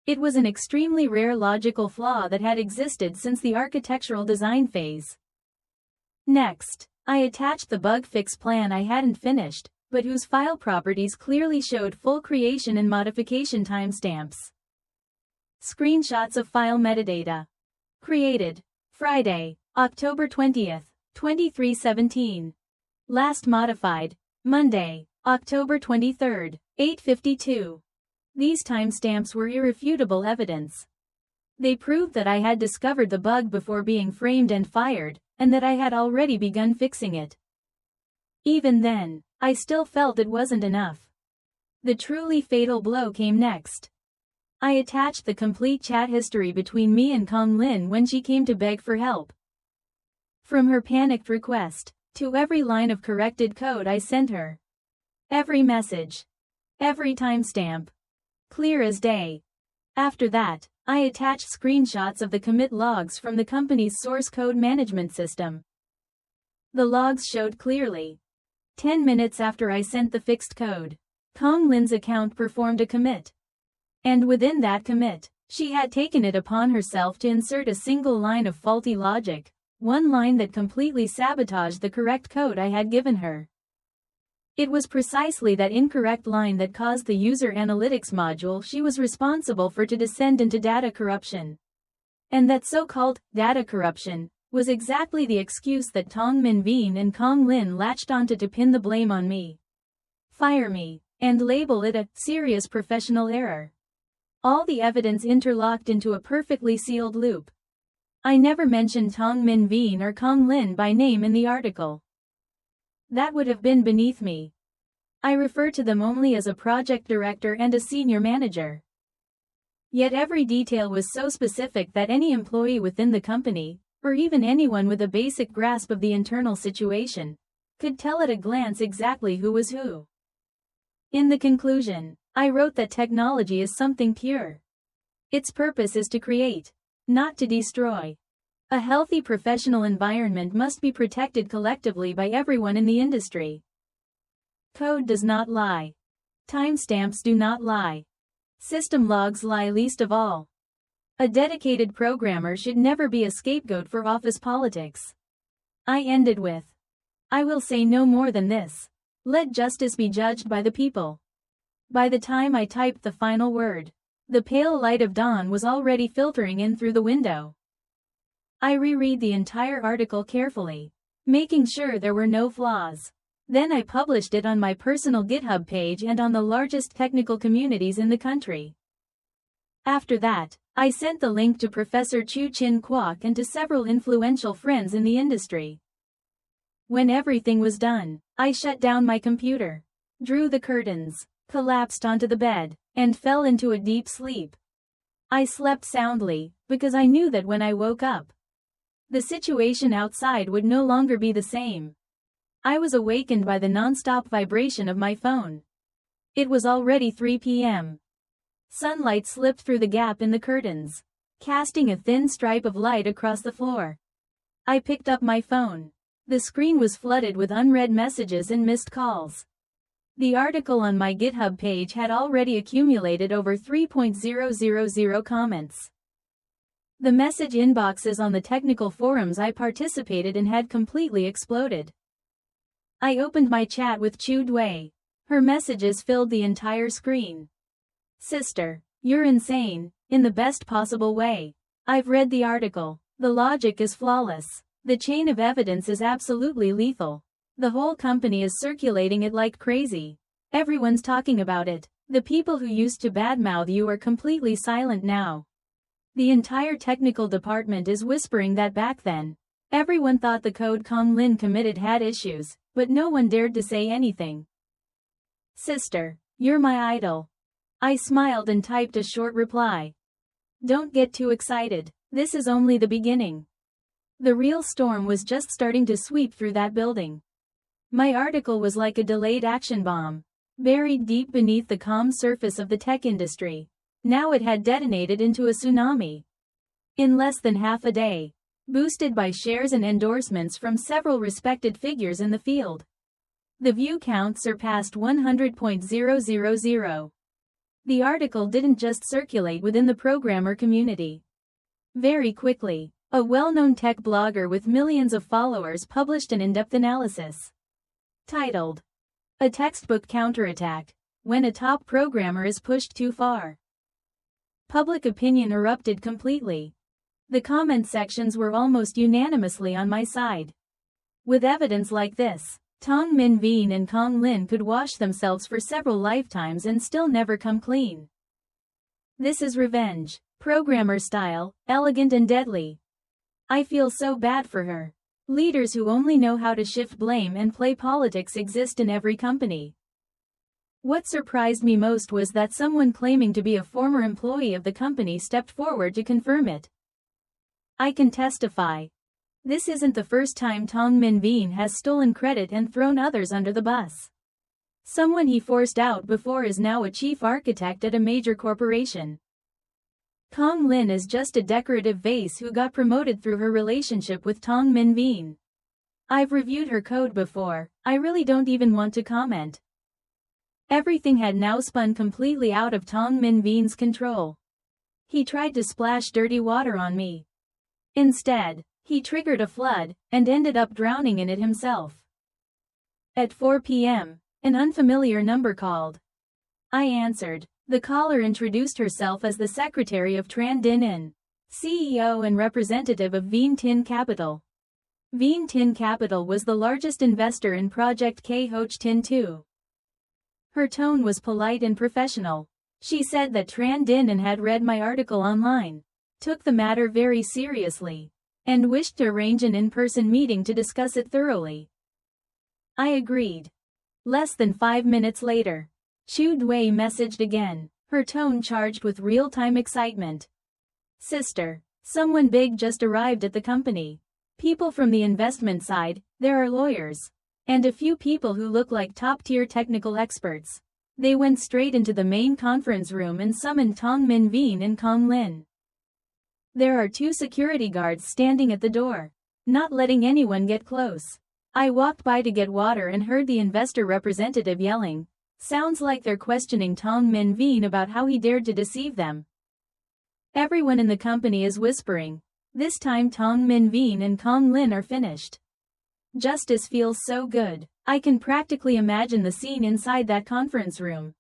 It was an extremely rare logical flaw that had existed since the architectural design phase. Next, I attached the bug fix plan I hadn't finished, but whose file properties clearly showed full creation and modification timestamps. Screenshots of file metadata. Created Friday, October 20th, 2317. Last modified Monday, October 23rd, 8:52. These timestamps were irrefutable evidence. They proved that I had discovered the bug before being framed and fired, and that I had already begun fixing it. Even then, I still felt it wasn't enough. The truly fatal blow came next. I attached the complete chat history between me and Kong Lin when she came to beg for help. From her panicked request, to every line of corrected code I sent her. Every message. Every timestamp. Clear as day. After that, I attached screenshots of the commit logs from the company's source code management system. The logs showed clearly. 10 minutes after I sent the fixed code, Kong Lin's account performed a commit. And within that commit, she had taken it upon herself to insert a single line of faulty logic, one line that completely sabotaged the correct code I had given her. It was precisely that incorrect line that caused the user analytics module she was responsible for to descend into data corruption. And that so-called data corruption was exactly the excuse that Tong Min Veen and Kong Lin latched onto to pin the blame on me, fire me, and label it a serious professional error. All the evidence interlocked into a perfectly sealed loop. I never mentioned Tong Min Veen or Kong Lin by name in the article. That would have been beneath me. I refer to them only as a project director and a senior manager. Yet every detail was so specific that any employee within the company, or even anyone with a basic grasp of the internal situation, could tell at a glance exactly who was who. In the conclusion, I wrote that technology is something pure. Its purpose is to create, not to destroy. A healthy professional environment must be protected collectively by everyone in the industry. Code does not lie. Timestamps do not lie. System logs lie least of all. A dedicated programmer should never be a scapegoat for office politics. I ended with, I will say no more than this. Let justice be judged by the people. By the time I typed the final word, the pale light of dawn was already filtering in through the window. I reread the entire article carefully, making sure there were no flaws. Then I published it on my personal GitHub page and on the largest technical communities in the country. After that, I sent the link to Professor Chu Chin Kwok and to several influential friends in the industry. When everything was done, I shut down my computer, drew the curtains, collapsed onto the bed, and fell into a deep sleep. I slept soundly, because I knew that when I woke up, the situation outside would no longer be the same. I was awakened by the non-stop vibration of my phone. It was already 3 p.m. Sunlight slipped through the gap in the curtains, casting a thin stripe of light across the floor. I picked up my phone. The screen was flooded with unread messages and missed calls. The article on my GitHub page had already accumulated over 3,000 comments. The message inboxes on the technical forums I participated in had completely exploded. I opened my chat with Chu Dui. Her messages filled the entire screen. Sister, you're insane, in the best possible way. I've read the article. The logic is flawless. The chain of evidence is absolutely lethal. The whole company is circulating it like crazy. Everyone's talking about it. The people who used to badmouth you are completely silent now. The entire technical department is whispering that back then, everyone thought the code Kong Lin committed had issues, but no one dared to say anything. Sister, you're my idol. I smiled and typed a short reply. Don't get too excited. This is only the beginning. The real storm was just starting to sweep through that building. My article was like a delayed action bomb, buried deep beneath the calm surface of the tech industry. Now it had detonated into a tsunami. In less than half a day, boosted by shares and endorsements from several respected figures in the field, the view count surpassed 100,000. The article didn't just circulate within the programmer community. Very quickly, a well-known tech blogger with millions of followers published an in-depth analysis titled, "A Textbook Counterattack, When a Top Programmer is Pushed Too Far." Public opinion erupted completely. The comment sections were almost unanimously on my side. With evidence like this, Tong Min Veen and Kong Lin could wash themselves for several lifetimes and still never come clean. This is revenge, programmer style, elegant and deadly. I feel so bad for her. Leaders who only know how to shift blame and play politics exist in every company. What surprised me most was that someone claiming to be a former employee of the company stepped forward to confirm it. I can testify. This isn't the first time Tong Min Veen has stolen credit and thrown others under the bus. Someone he forced out before is now a chief architect at a major corporation. Kong Lin is just a decorative vase who got promoted through her relationship with Tong Min Veen. I've reviewed her code before. I really don't even want to comment. Everything had now spun completely out of Tong Min Veen's control. He tried to splash dirty water on me. Instead, he triggered a flood, and ended up drowning in it himself. At 4 p.m., an unfamiliar number called. I answered. The caller introduced herself as the secretary of Tran Din In, CEO and representative of Vien Tin Capital. Vien Tin Capital was the largest investor in Project K Hoch Tin 2. Her tone was polite and professional. She said that Tran Din In had read my article online, took the matter very seriously, and wished to arrange an in-person meeting to discuss it thoroughly. I agreed. Less than 5 minutes later, Chu Dui messaged again, her tone charged with real-time excitement. Sister, someone big just arrived at the company. People from the investment side, there are lawyers, and a few people who look like top-tier technical experts. They went straight into the main conference room and summoned Tong Min Veen and Kong Lin. There are 2 security guards standing at the door, not letting anyone get close. I walked by to get water and heard the investor representative yelling. Sounds like they're questioning Tong Min Veen about how he dared to deceive them. Everyone in the company is whispering. This time Tong Min Veen and Kong Lin are finished. Justice feels so good. I can practically imagine the scene inside that conference room.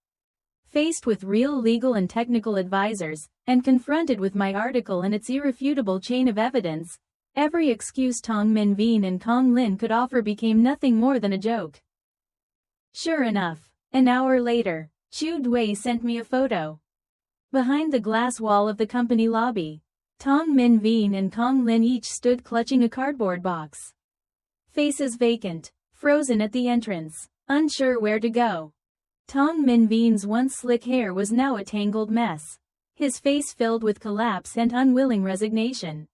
Faced with real legal and technical advisors, and confronted with my article and its irrefutable chain of evidence, every excuse Tong Min Veen and Kong Lin could offer became nothing more than a joke. Sure enough, an hour later, Chu Dui sent me a photo. Behind the glass wall of the company lobby, Tong Min Veen and Kong Lin each stood clutching a cardboard box. Faces vacant, frozen at the entrance, unsure where to go. Tong Min Veen's once slick hair was now a tangled mess, his face filled with collapse and unwilling resignation.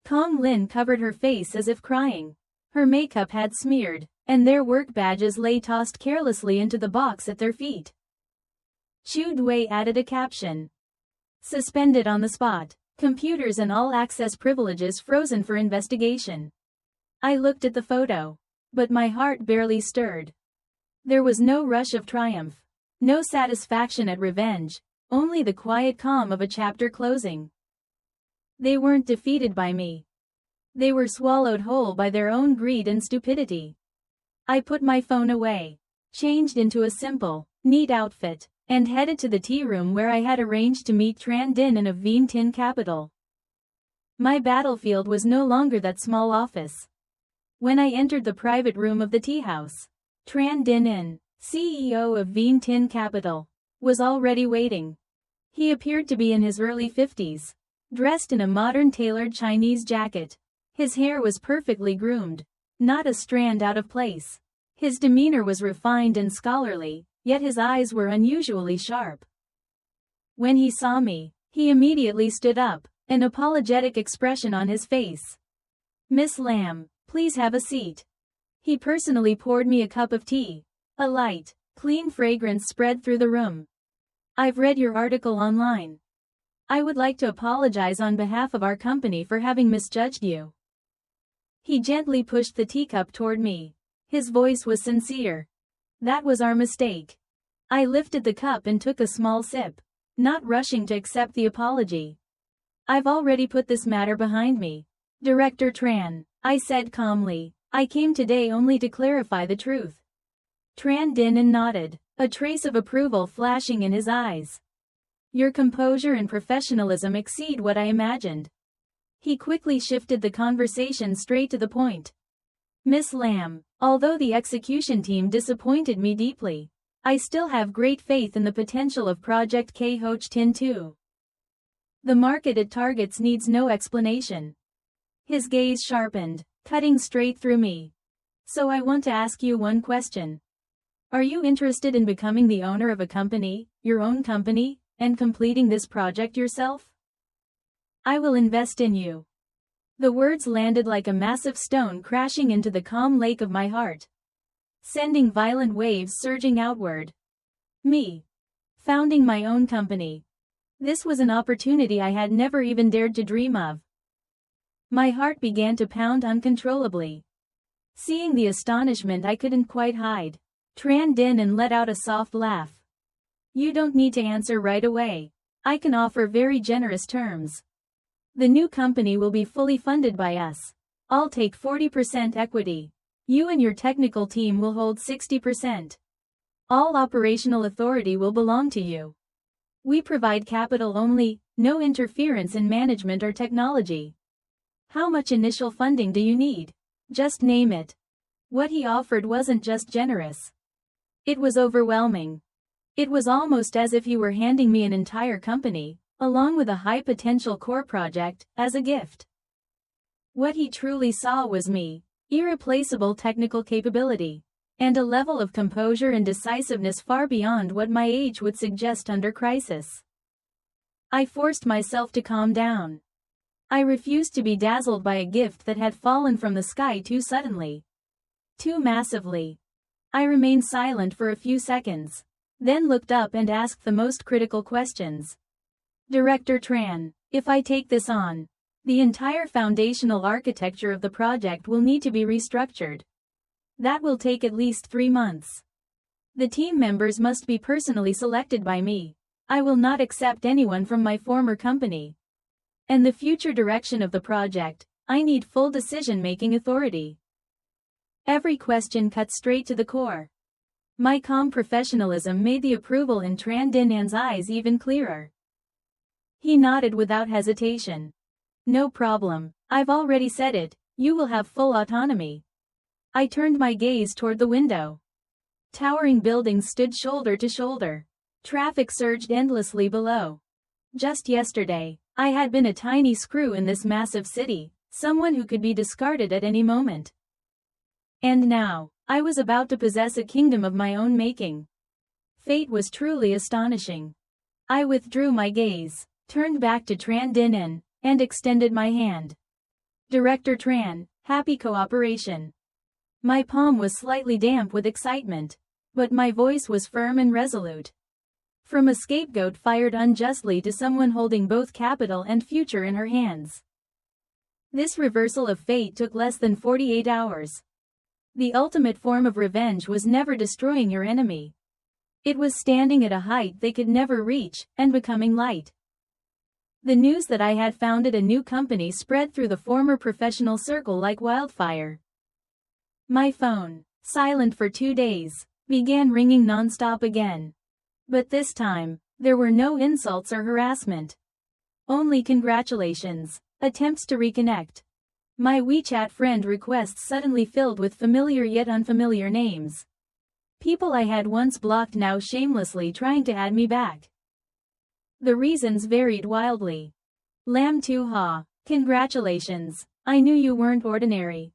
Kong Lin covered her face as if crying. Her makeup had smeared, and their work badges lay tossed carelessly into the box at their feet. Chu Dui added a caption. Suspended on the spot, computers and all access privileges frozen for investigation. I looked at the photo, but my heart barely stirred. There was no rush of triumph, no satisfaction at revenge, only the quiet calm of a chapter closing. They weren't defeated by me. They were swallowed whole by their own greed and stupidity. I put my phone away, changed into a simple, neat outfit, and headed to the tea room where I had arranged to meet Tran Din in a Vien Tin capital. My battlefield was no longer that small office. When I entered the private room of the tea house, Tran Din, CEO of Vien Tin Capital, was already waiting. He appeared to be in his early 50s, dressed in a modern tailored Chinese jacket. His hair was perfectly groomed, not a strand out of place. His demeanor was refined and scholarly, yet his eyes were unusually sharp. When he saw me, he immediately stood up, an apologetic expression on his face. Miss Lam, please have a seat. He personally poured me a cup of tea. A light, clean fragrance spread through the room. I've read your article online. I would like to apologize on behalf of our company for having misjudged you. He gently pushed the teacup toward me. His voice was sincere. That was our mistake. I lifted the cup and took a small sip, not rushing to accept the apology. I've already put this matter behind me. Director Tran, I said calmly, I came today only to clarify the truth. Tran Din nodded, a trace of approval flashing in his eyes. Your composure and professionalism exceed what I imagined. He quickly shifted the conversation straight to the point. Miss Lam, although the execution team disappointed me deeply, I still have great faith in the potential of Project K-Hoch Tin 2. The market it targets needs no explanation. His gaze sharpened, cutting straight through me. So I want to ask you one question. Are you interested in becoming the owner of a company, your own company, and completing this project yourself? I will invest in you. The words landed like a massive stone crashing into the calm lake of my heart, sending violent waves surging outward. Me. Founding my own company. This was an opportunity I had never even dared to dream of. My heart began to pound uncontrollably. Seeing the astonishment I couldn't quite hide, Tran Din let out a soft laugh. You don't need to answer right away. I can offer very generous terms. The new company will be fully funded by us. I'll take 40% equity. You and your technical team will hold 60%. All operational authority will belong to you. We provide capital only, no interference in management or technology. How much initial funding do you need? Just name it. What he offered wasn't just generous. It was overwhelming. It was almost as if he were handing me an entire company, along with a high-potential core project, as a gift. What he truly saw was me, irreplaceable technical capability, and a level of composure and decisiveness far beyond what my age would suggest under crisis. I forced myself to calm down. I refused to be dazzled by a gift that had fallen from the sky too suddenly. Too massively. I remained silent for a few seconds, then looked up and asked the most critical questions. Director Tran, if I take this on, the entire foundational architecture of the project will need to be restructured. That will take at least 3 months. The team members must be personally selected by me. I will not accept anyone from my former company. And the future direction of the project, I need full decision-making authority. Every question cut straight to the core. My calm professionalism made the approval in Tran Din's eyes even clearer. He nodded without hesitation. No problem, I've already said it, you will have full autonomy. I turned my gaze toward the window. Towering buildings stood shoulder to shoulder. Traffic surged endlessly below. Just yesterday, I had been a tiny screw in this massive city, someone who could be discarded at any moment. And now, I was about to possess a kingdom of my own making. Fate was truly astonishing. I withdrew my gaze, turned back to Tran Dinen, and extended my hand. Director Tran, happy cooperation. My palm was slightly damp with excitement, but my voice was firm and resolute. From a scapegoat fired unjustly to someone holding both capital and future in her hands. This reversal of fate took less than 48 hours. The ultimate form of revenge was never destroying your enemy. It was standing at a height they could never reach, and becoming light. The news that I had founded a new company spread through the former professional circle like wildfire. My phone, silent for 2 days, began ringing non-stop again. But this time, there were no insults or harassment. Only congratulations, attempts to reconnect. My WeChat friend requests suddenly filled with familiar yet unfamiliar names. People I had once blocked now shamelessly trying to add me back. The reasons varied wildly. Lam Tu Ha, congratulations, I knew you weren't ordinary.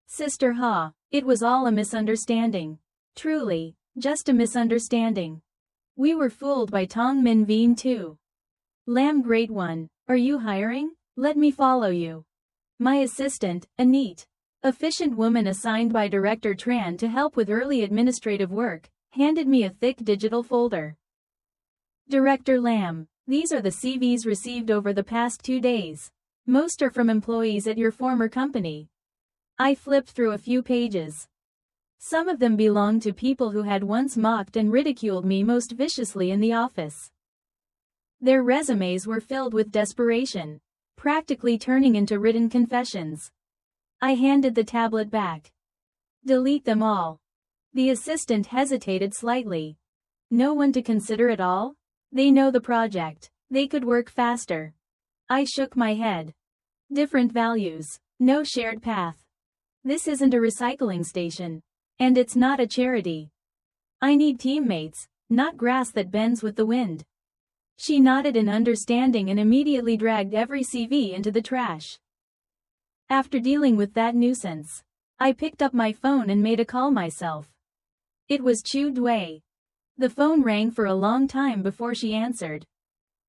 Sister Ha, it was all a misunderstanding. Truly, just a misunderstanding. We were fooled by Tong Min Veen too. Lam Great One, are you hiring? Let me follow you. My assistant, a neat, efficient woman assigned by Director Tran to help with early administrative work, handed me a thick digital folder. Director Lam, these are the CVs received over the past 2 days. Most are from employees at your former company. I flipped through a few pages. Some of them belonged to people who had once mocked and ridiculed me most viciously in the office. Their resumes were filled with desperation, practically turning into written confessions. I handed the tablet back. Delete them all. The assistant hesitated slightly. No one to consider at all? They know the project. They could work faster. I shook my head. Different values. No shared path. This isn't a recycling station. And it's not a charity. I need teammates, not grass that bends with the wind. She nodded in understanding and immediately dragged every CV into the trash. After dealing with that nuisance, I picked up my phone and made a call myself. It was Chu Dui. The phone rang for a long time before she answered.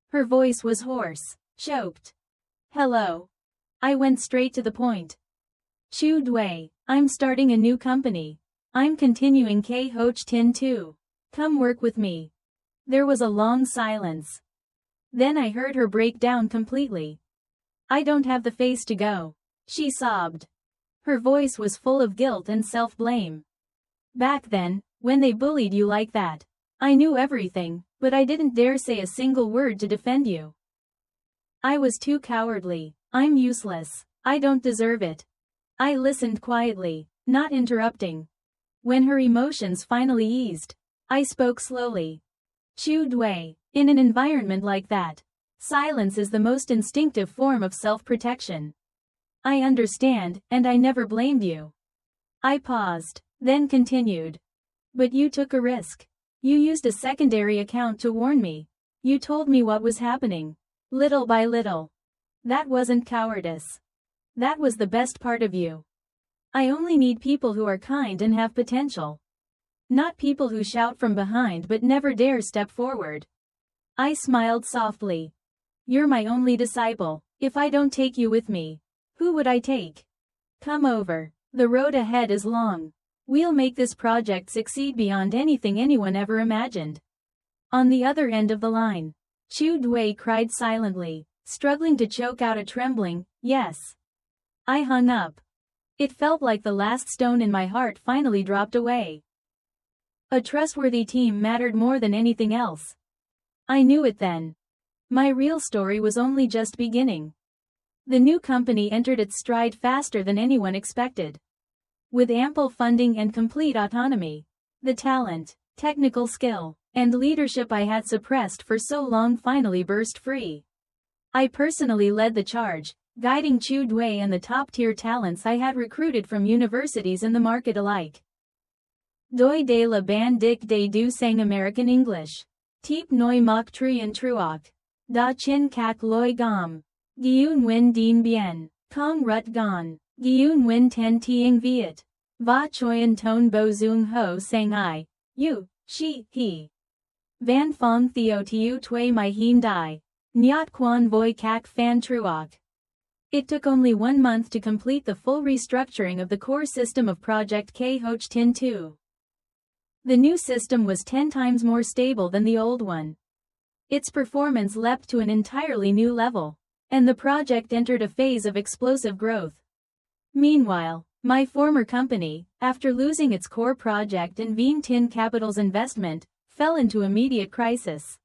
Her voice was hoarse, choked. Hello. I went straight to the point. Chu Dui, I'm starting a new company. I'm continuing K Hoch Tin too. Come work with me. There was a long silence. Then I heard her break down completely. I don't have the face to go. She sobbed. Her voice was full of guilt and self-blame. Back then, when they bullied you like that, I knew everything, but I didn't dare say a single word to defend you. I was too cowardly. I'm useless. I don't deserve it. I listened quietly, not interrupting. When her emotions finally eased, I spoke slowly. Chu Dui, in an environment like that, silence is the most instinctive form of self-protection. I understand, and I never blamed you. I paused, then continued. But you took a risk. You used a secondary account to warn me. You told me what was happening. Little by little. That wasn't cowardice. That was the best part of you. I only need people who are kind and have potential. Not people who shout from behind but never dare step forward. I smiled softly. You're my only disciple. If I don't take you with me, who would I take? Come over. The road ahead is long. We'll make this project succeed beyond anything anyone ever imagined. On the other end of the line, Chu Dui cried silently, struggling to choke out a trembling, yes. I hung up. It felt like the last stone in my heart finally dropped away. A trustworthy team mattered more than anything else. I knew it then. My real story was only just beginning. The new company entered its stride faster than anyone expected. With ample funding and complete autonomy, the talent, technical skill, and leadership I had suppressed for so long finally burst free. I personally led the charge, guiding Chu Dui and the top-tier talents I had recruited from universities and the market alike. Doi de la ban dik de du sang American English. Teep noi mok truyen truok. Da chin kak loi gom. Gyun win dien bien. Kong rut gon. Gyun win ten tieng viet. Va choyen ton bo zung ho sang I. You, she, he. Van fong theo tiu tui my heen dai. Nyat quan voi kak fan truok. It took only 1 month to complete the full restructuring of the core system of Project K-Hoch Tin 2. The new system was 10 times more stable than the old one. Its performance leapt to an entirely new level, and the project entered a phase of explosive growth. Meanwhile, my former company, after losing its core project and Vien Tin Capital's investment, fell into immediate crisis.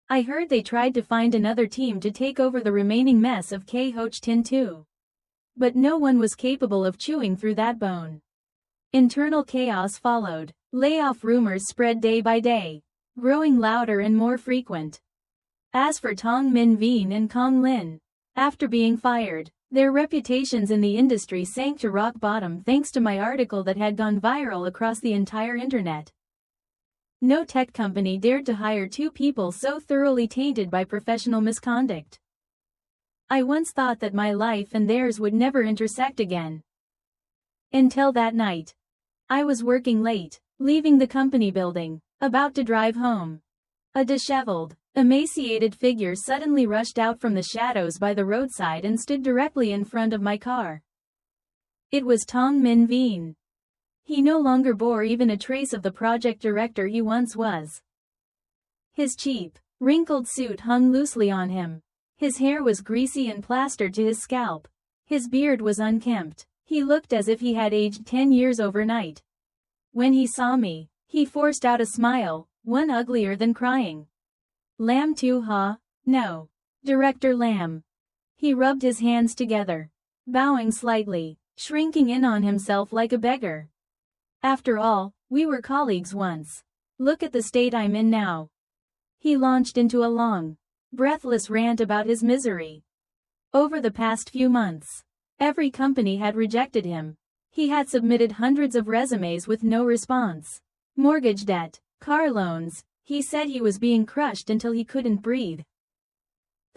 I heard they tried to find another team to take over the remaining mess of K-Hoch Tin 2. But no one was capable of chewing through that bone. Internal chaos followed. Layoff rumors spread day by day, growing louder and more frequent. As for Tong Min Vien and Kong Lin, after being fired, their reputations in the industry sank to rock bottom thanks to my article that had gone viral across the entire internet. No tech company dared to hire 2 people so thoroughly tainted by professional misconduct. I once thought that my life and theirs would never intersect again. Until that night. I was working late, leaving the company building, about to drive home. A disheveled, emaciated figure suddenly rushed out from the shadows by the roadside and stood directly in front of my car. It was Tong Min Vien. He no longer bore even a trace of the project director he once was. His cheap, wrinkled suit hung loosely on him. His hair was greasy and plastered to his scalp. His beard was unkempt. He looked as if he had aged 10 years overnight. When he saw me, he forced out a smile, one uglier than crying. Lam Tu Ha? No. Director Lam. He rubbed his hands together, bowing slightly, shrinking in on himself like a beggar. After all, we were colleagues once. Look at the state I'm in now. He launched into a long, breathless rant about his misery. Over the past few months, every company had rejected him. He had submitted hundreds of resumes with no response. Mortgage debt, car loans, he said he was being crushed until he couldn't breathe.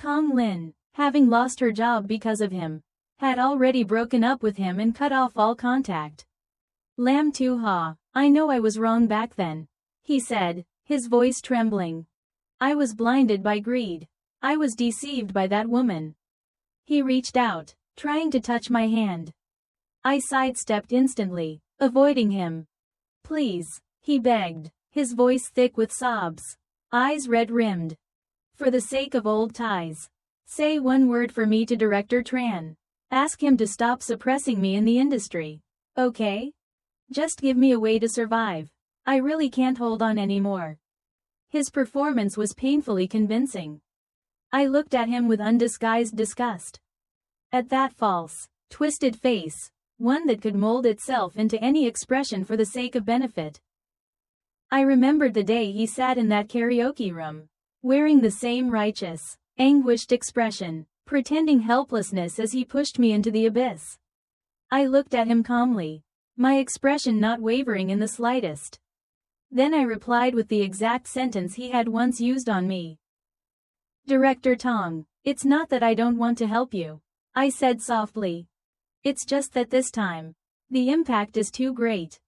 Kong Lin, having lost her job because of him, had already broken up with him and cut off all contact. Lam Tu Ha, I know I was wrong back then, he said, his voice trembling. I was blinded by greed. I was deceived by that woman. He reached out, trying to touch my hand. I sidestepped instantly, avoiding him. Please, he begged, his voice thick with sobs, eyes red-rimmed. For the sake of old ties, say one word for me to Director Tran. Ask him to stop suppressing me in the industry. Okay? Just give me a way to survive. I really can't hold on anymore. His performance was painfully convincing. I looked at him with undisguised disgust. At that false, twisted face, one that could mold itself into any expression for the sake of benefit. I remembered the day he sat in that karaoke room, wearing the same righteous, anguished expression, pretending helplessness as he pushed me into the abyss. I looked at him calmly, my expression not wavering in the slightest. Then I replied with the exact sentence he had once used on me. Director Tong, it's not that I don't want to help you, I said softly. It's just that this time, the impact is too great.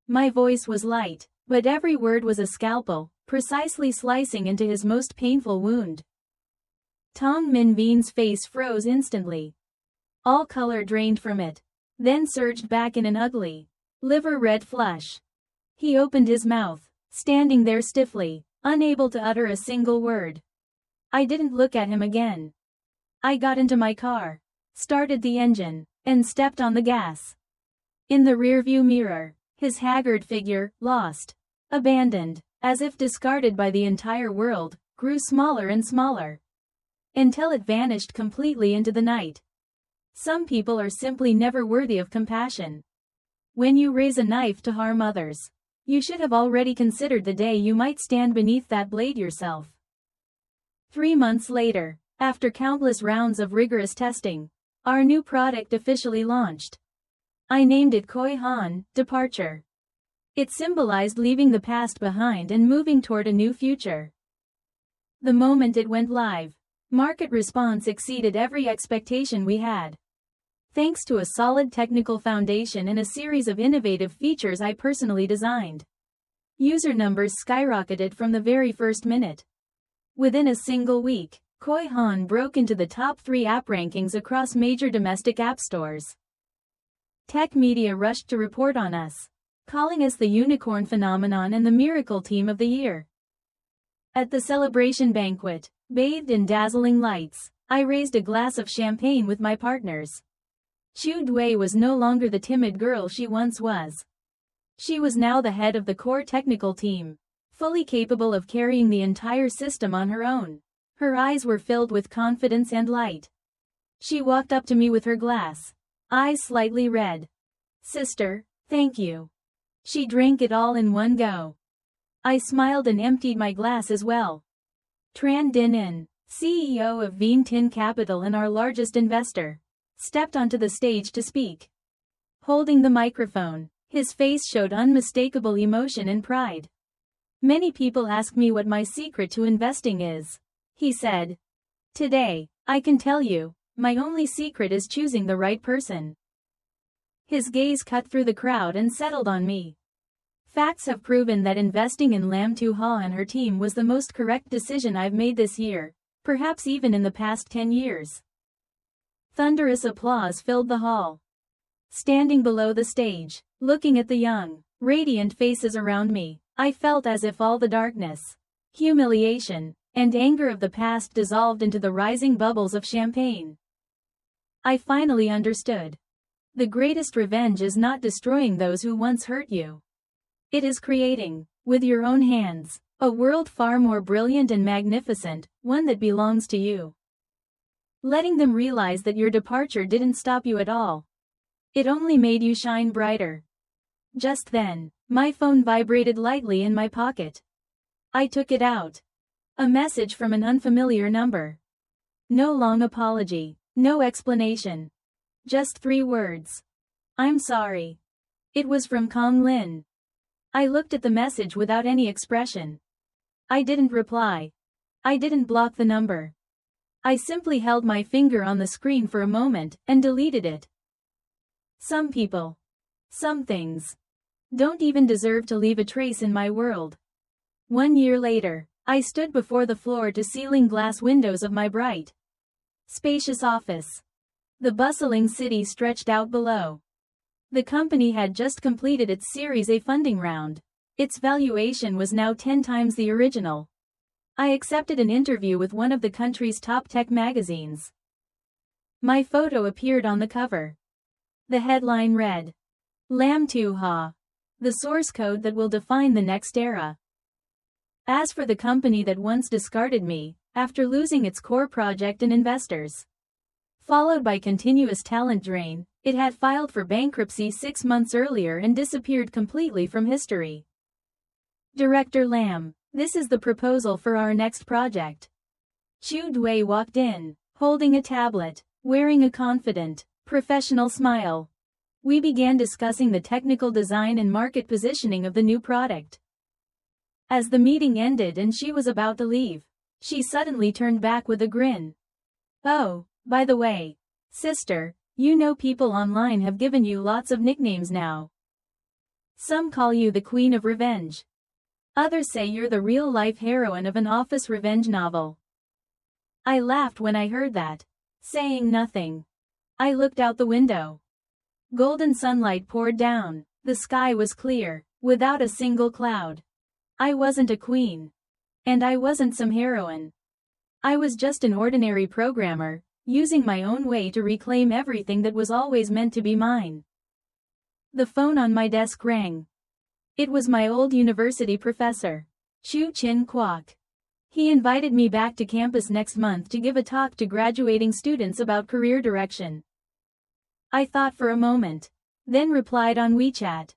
My voice was light, but every word was a scalpel, precisely slicing into his most painful wound. Tong Min Vien's face froze instantly. All color drained from it, then surged back in an ugly, liver-red flush. He opened his mouth, standing there stiffly, unable to utter a single word. I didn't look at him again. I got into my car, started the engine, and stepped on the gas. In the rearview mirror, his haggard figure, lost, abandoned, as if discarded by the entire world, grew smaller and smaller, until it vanished completely into the night. Some people are simply never worthy of compassion. When you raise a knife to harm others, you should have already considered the day you might stand beneath that blade yourself. 3 months later, after countless rounds of rigorous testing, our new product officially launched. I named it Koi Han, Departure. It symbolized leaving the past behind and moving toward a new future. The moment it went live, market response exceeded every expectation we had. Thanks to a solid technical foundation and a series of innovative features I personally designed, user numbers skyrocketed from the very first minute. Within a single week, Koi Han broke into the top 3 app rankings across major domestic app stores. Tech media rushed to report on us, calling us the unicorn phenomenon and the miracle team of the year. At the celebration banquet, bathed in dazzling lights, I raised a glass of champagne with my partners. Chu Dui was no longer the timid girl she once was. She was now the head of the core technical team, fully capable of carrying the entire system on her own. Her eyes were filled with confidence and light. She walked up to me with her glass, eyes slightly red. "Sister, thank you." She drank it all in one go. I smiled and emptied my glass as well. Tran Din, CEO of Vien Tin Capital and our largest investor, stepped onto the stage to speak. Holding the microphone, his face showed unmistakable emotion and pride. "Many people ask me what my secret to investing is," he said. "Today, I can tell you, my only secret is choosing the right person." His gaze cut through the crowd and settled on me. Facts have proven that investing in Lam Tu Ha and her team was the most correct decision I've made this year, perhaps even in the past 10 years. Thunderous applause filled the hall. Standing below the stage, looking at the young, radiant faces around me, I felt as if all the darkness, humiliation, and anger of the past dissolved into the rising bubbles of champagne. I finally understood. The greatest revenge is not destroying those who once hurt you. It is creating, with your own hands, a world far more brilliant and magnificent, one that belongs to you. Letting them realize that your departure didn't stop you at all. It only made you shine brighter. Just then, my phone vibrated lightly in my pocket. I took it out. A message from an unfamiliar number. No long apology, no explanation. Just 3 words. "I'm sorry." It was from Kong Lin. I looked at the message without any expression. I didn't reply. I didn't block the number. I simply held my finger on the screen for a moment and deleted it. Some people, some things, don't even deserve to leave a trace in my world. 1 year later, I stood before the floor-to-ceiling glass windows of my bright, spacious office. The bustling city stretched out below. The company had just completed its Series A funding round. Its valuation was now 10 times the original. I accepted an interview with one of the country's top tech magazines. My photo appeared on the cover. The headline read, "Lam Tu Ha, the source code that will define the next era." As for the company that once discarded me, after losing its core project and investors, followed by continuous talent drain, it had filed for bankruptcy 6 months earlier and disappeared completely from history. "Director Lam, this is the proposal for our next project." Chu Dui walked in, holding a tablet, wearing a confident, professional smile. We began discussing the technical design and market positioning of the new product. As the meeting ended and she was about to leave, she suddenly turned back with a grin. "Oh, by the way, sister, you know people online have given you lots of nicknames now. Some call you the Queen of Revenge. Others say you're the real-life heroine of an office revenge novel." I laughed when I heard that. Saying nothing, I looked out the window. Golden sunlight poured down. The sky was clear, without a single cloud. I wasn't a queen. And I wasn't some heroine. I was just an ordinary programmer, using my own way to reclaim everything that was always meant to be mine. The phone on my desk rang. It was my old university professor, Chu Chin Kwok. He invited me back to campus next month to give a talk to graduating students about career direction. I thought for a moment, then replied on WeChat.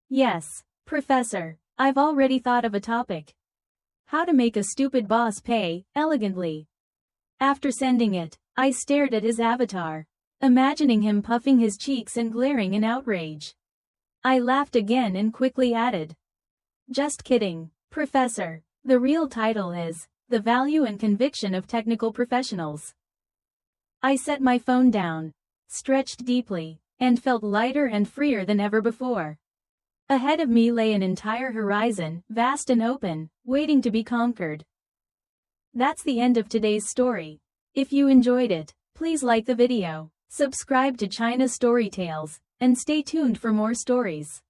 "Yes, Professor, I've already thought of a topic. How to make a stupid boss pay, elegantly." After sending it, I stared at his avatar, imagining him puffing his cheeks and glaring in outrage. I laughed again and quickly added, "Just kidding, Professor. The real title is, The Value and Conviction of Technical Professionals." I set my phone down, stretched deeply, and felt lighter and freer than ever before. Ahead of me lay an entire horizon, vast and open, waiting to be conquered. That's the end of today's story. If you enjoyed it, please like the video, subscribe to China Story Tales, and stay tuned for more stories.